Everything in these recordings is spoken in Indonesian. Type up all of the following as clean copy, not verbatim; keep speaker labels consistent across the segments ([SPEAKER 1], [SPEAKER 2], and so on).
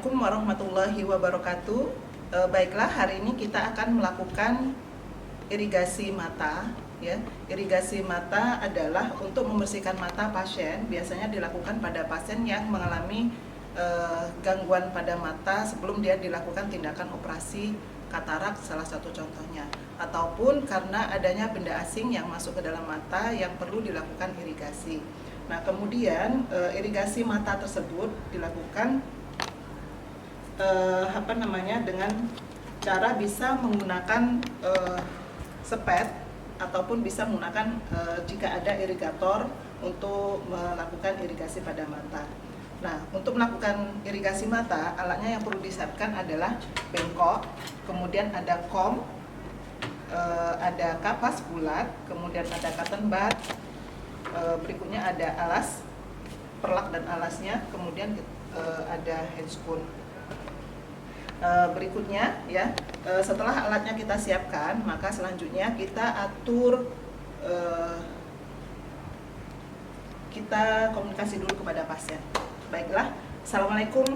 [SPEAKER 1] Assalamualaikum warahmatullahi wabarakatuh. Baiklah, hari ini kita akan melakukan irigasi mata. Ya, irigasi mata adalah untuk membersihkan mata pasien. Biasanya dilakukan pada pasien yang mengalami gangguan pada mata sebelum dia dilakukan tindakan operasi katarak, salah satu contohnya, ataupun karena adanya benda asing yang masuk ke dalam mata yang perlu dilakukan irigasi. Nah, kemudian irigasi mata tersebut dilakukan dengan cara bisa menggunakan sepet ataupun bisa menggunakan jika ada irigator untuk melakukan irigasi pada mata. Nah, untuk melakukan irigasi mata, alatnya yang perlu disiapkan adalah bengkok, kemudian ada kom, ada kapas bulat, kemudian ada cotton bud, berikutnya ada alas, perlak dan alasnya, kemudian ada handscoon. Berikutnya ya, setelah alatnya kita siapkan, maka selanjutnya kita atur, kita komunikasi dulu kepada pasien. Baiklah, Assalamualaikum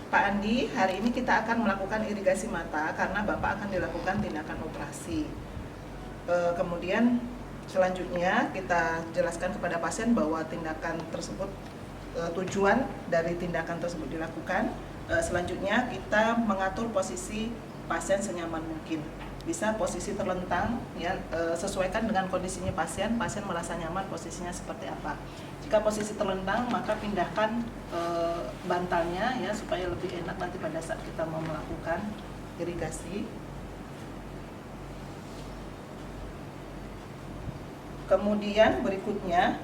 [SPEAKER 1] Pak Andi, hari ini kita akan melakukan irigasi mata karena Bapak akan dilakukan tindakan operasi. Kemudian selanjutnya kita jelaskan kepada pasien bahwa tindakan tersebut, tujuan dari tindakan tersebut dilakukan. Selanjutnya kita mengatur posisi pasien senyaman mungkin. Bisa posisi terlentang, ya, sesuaikan dengan kondisinya pasien merasa nyaman posisinya seperti apa. Jika posisi terlentang, maka pindahkan bantalnya ya supaya lebih enak nanti pada saat kita mau melakukan irigasi. Kemudian berikutnya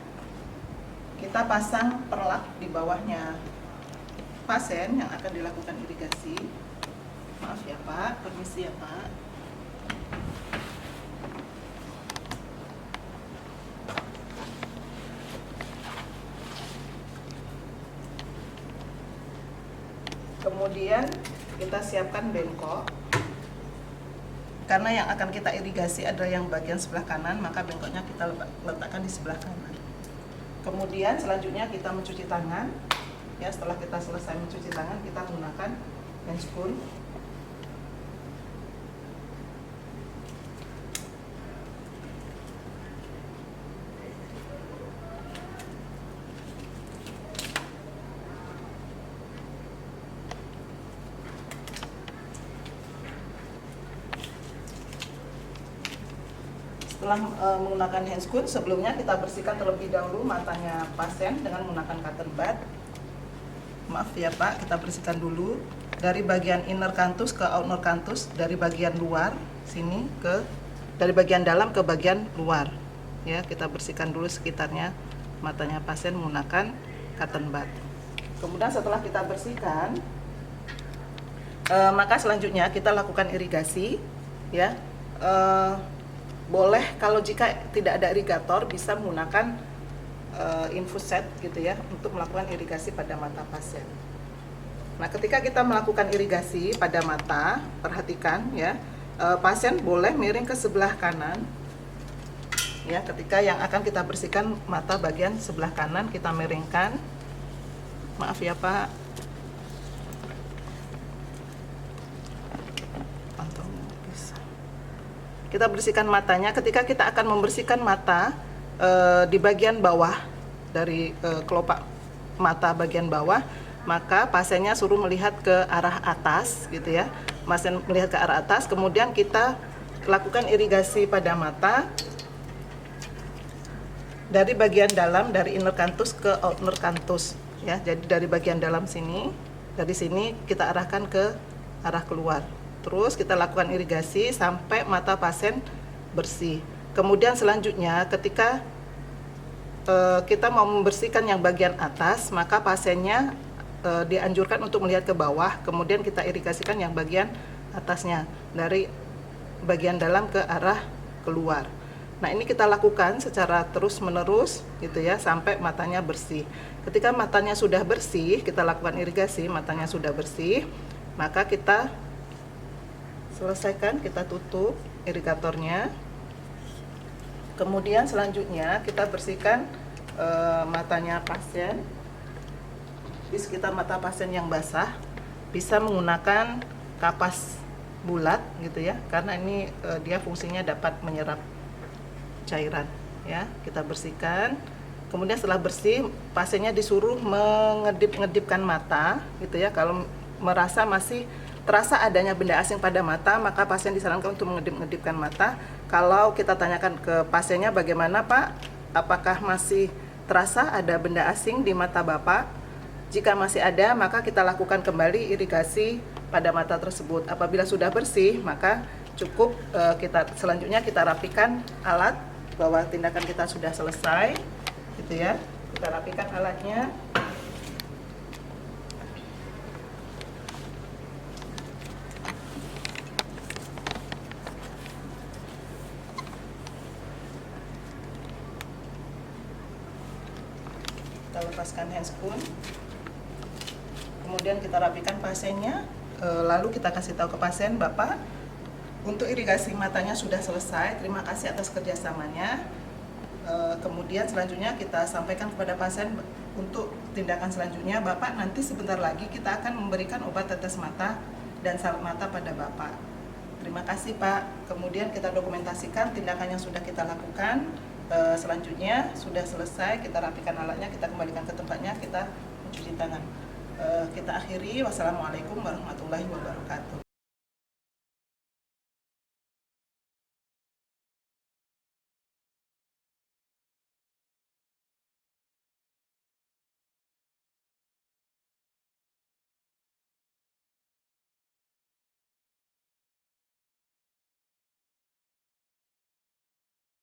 [SPEAKER 1] kita pasang perlak di bawahnya pasien yang akan dilakukan irigasi. Maaf ya Pak, permisi ya Pak. Kemudian kita siapkan bengkok. Karena yang akan kita irigasi adalah yang bagian sebelah kanan, maka bengkoknya kita letakkan di sebelah kanan. Kemudian selanjutnya kita mencuci tangan. Ya, setelah kita selesai mencuci tangan, kita menggunakan handscoon. Setelah menggunakan handscoon, sebelumnya kita bersihkan terlebih dahulu matanya pasien dengan menggunakan cotton bud. Maaf ya Pak, kita bersihkan dulu dari bagian inner canthus ke outer canthus, dari bagian luar sini dari bagian dalam ke bagian luar. Ya, kita bersihkan dulu sekitarnya matanya pasien menggunakan cotton bud. Kemudian setelah kita bersihkan, maka selanjutnya kita lakukan irigasi. Ya, boleh kalau jika tidak ada irigator bisa menggunakan infus set gitu ya untuk melakukan irigasi pada mata pasien. Nah, ketika kita melakukan irigasi pada mata, perhatikan ya, pasien boleh miring ke sebelah kanan. Ya, ketika yang akan kita bersihkan mata bagian sebelah kanan kita miringkan. Maaf ya Pak. Kita bersihkan matanya. Ketika kita akan membersihkan mata di bagian bawah dari kelopak mata bagian bawah, maka pasiennya suruh melihat ke arah atas gitu ya. Pasien melihat ke arah atas, kemudian kita lakukan irigasi pada mata dari bagian dalam, dari inner canthus ke outer canthus ya. Jadi dari bagian dalam sini, dari sini kita arahkan ke arah keluar. Terus kita lakukan irigasi sampai mata pasien bersih. Kemudian selanjutnya ketika kita mau membersihkan yang bagian atas, maka pasiennya dianjurkan untuk melihat ke bawah. Kemudian kita irigasikan yang bagian atasnya dari bagian dalam ke arah keluar. Nah, ini kita lakukan secara terus menerus gitu ya sampai matanya bersih. Ketika matanya sudah bersih, kita lakukan irigasi, matanya sudah bersih, maka kita selesaikan, kita tutup irigatornya. Kemudian selanjutnya kita bersihkan matanya pasien di sekitar mata pasien yang basah. bisa menggunakan kapas bulat gitu ya, karena ini dia fungsinya dapat menyerap cairan ya. Kita bersihkan, kemudian setelah bersih pasiennya disuruh mengedip-ngedipkan mata gitu ya. Kalau merasa masih terasa adanya benda asing pada mata, maka pasien disarankan untuk mengedip-ngedipkan mata. Kalau kita tanyakan ke pasiennya, bagaimana Pak, apakah masih terasa ada benda asing di mata Bapak? Jika masih ada, maka kita lakukan kembali irigasi pada mata tersebut. Apabila sudah bersih, maka cukup selanjutnya kita rapikan alat, bahwa tindakan kita sudah selesai gitu ya. Kita rapikan alatnya. Kita lepaskan handscoon, kemudian kita rapikan pasiennya, lalu kita kasih tahu ke pasien, Bapak, untuk irigasi matanya sudah selesai, terima kasih atas kerjasamanya. Kemudian selanjutnya kita sampaikan kepada pasien untuk tindakan selanjutnya, Bapak, nanti sebentar lagi kita akan memberikan obat tetes mata dan salep mata pada Bapak. Terima kasih Pak. Kemudian kita dokumentasikan tindakan yang sudah kita lakukan. Selanjutnya sudah selesai, kita rapikan alatnya, kita kembalikan ke tempatnya, kita mencuci tangan. Kita akhiri. Wassalamualaikum warahmatullahi wabarakatuh.